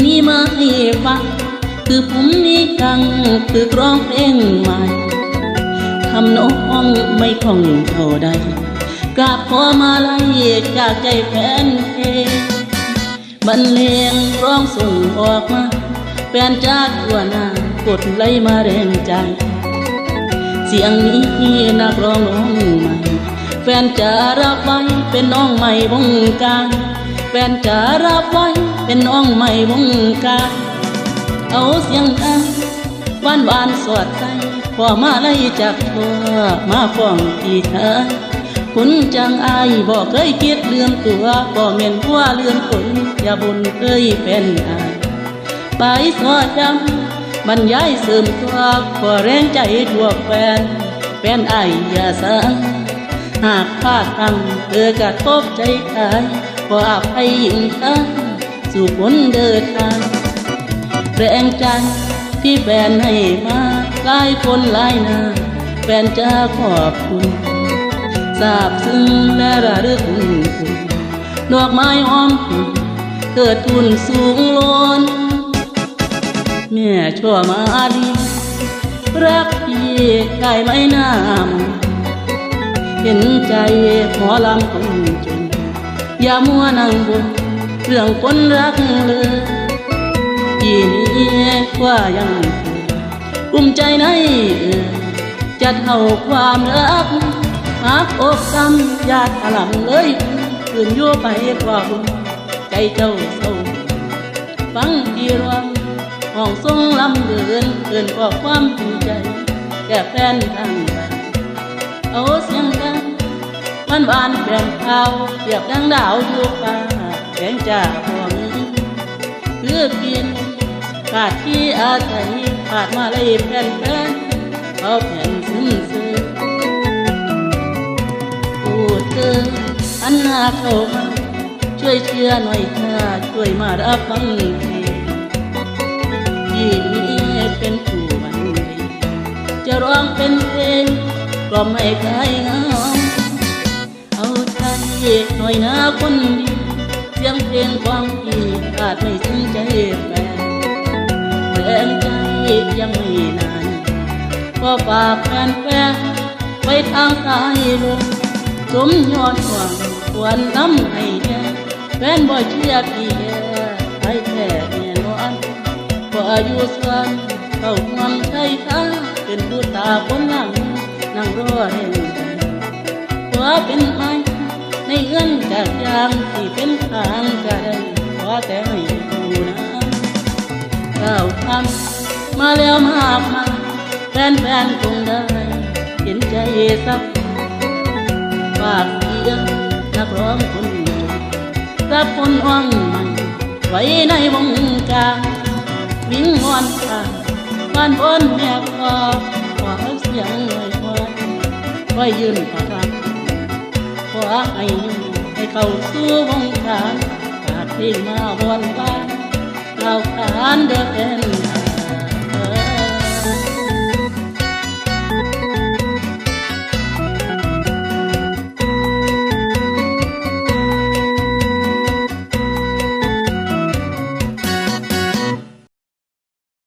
นี้มาให้ฟังคือผมนี้ดังคือกร้องเพลงใหม่ทำน้องไม่คล่องเท่าใดกราบขอมาไล่จากใจแฟนเพลงบรรเลงร้องส่งออกมาแฟนจากทั่วหน้ากดไล่มาแรงใจเสียงนี้นักร้องน้องใหม่แฟนจะรับไว้เป็นน้องใหม่วงการแฟนจะรับไว้เป็นน้องใหม่วงการเอาเสียงดังหวานหวานสอดใจพอมาไล่จากทั่วมาฟ้องที่เธอคุณจังอายบอกเคยคิดเลื่อมตัวก็เม่นว่าเลื่อมคนอย่าบุญเคยเป็นอายไปสอดจำบรรยายเสริมตัวขอแรงใจทั่วแฟนอายอย่าสังหากพลาดทำเธอกระทบใจใครขออภัยยิ่งทั้งสู่ผลเดินทางแรงใจที่แฟนให้มาหลายคนหลายหน้าแฟนจะขอบคุณทราบซึ้งและระลึกคุณดอกไม้หอมเกิดทุนสูงล้นแม่ชั่วมาดีรักพี่ได้ไหมน้ำเห็นใจหมอลำคนจนอย่ามัวนั่งบนเรื่องคนรักเลยที่นี้ว่ายังภูมิใจในจะเท่าความรักหากอกคำญาติถล่มเลยคืนยั่วไปกว่าบุญใจเจ้าเศร้าฟังที่ร้องห้องทรงลำเดินก็ความภูมิใจแก่แฟนทั้งบ้านเอาเสียงดังหวานแฟนข่าวเรียบดังดาวอยู่ฟ้าแสงจ้าพอมือคือกินขาดที่อาศัยขาดมาเลยแฟนเขาแผ่นซึมซึมพูดเธออันหน้าเข้ามาช่วยเชื่อหน่อยค่ะช่วยมารับฟังเพลงที่นี้เป็นผู้มันดีจะร้องเป็นเพลงก็ไม่ใครเงาเอาใจหน่อยนะคนดีเสียงเพลงความดีอาจไม่ซึ้งใจแฟนแรงใจยังไม่นานก็ฝากแฟนไว้ทางสายลมสมยอดหวังควรน้ำให้แน่แฟนบ่เชื่อพี่แท้แท้แน่นอนบ่อายุส่วนเข้าความใช่ท่าเป็นผู้ตาคนหลังนั่งรอแห่งใจว่าเป็นไม้ในเงื่อนจากยางที่เป็นทางกระไดว่าแต่ให้ดูนะก้าวทำมาแล้วมากมายแฟนคงได้เห็นใจสักฝากเสียงนักร้องคนจนรับคนอ่องมันไว้ในวงการวิ่งวอนทางบ้านบนแม่ขอเสียงหน่อยไว้ยืนขอรับขอให้เข้าสู่วงการฝากเพลงมาบอนบ้านเราขานเดิน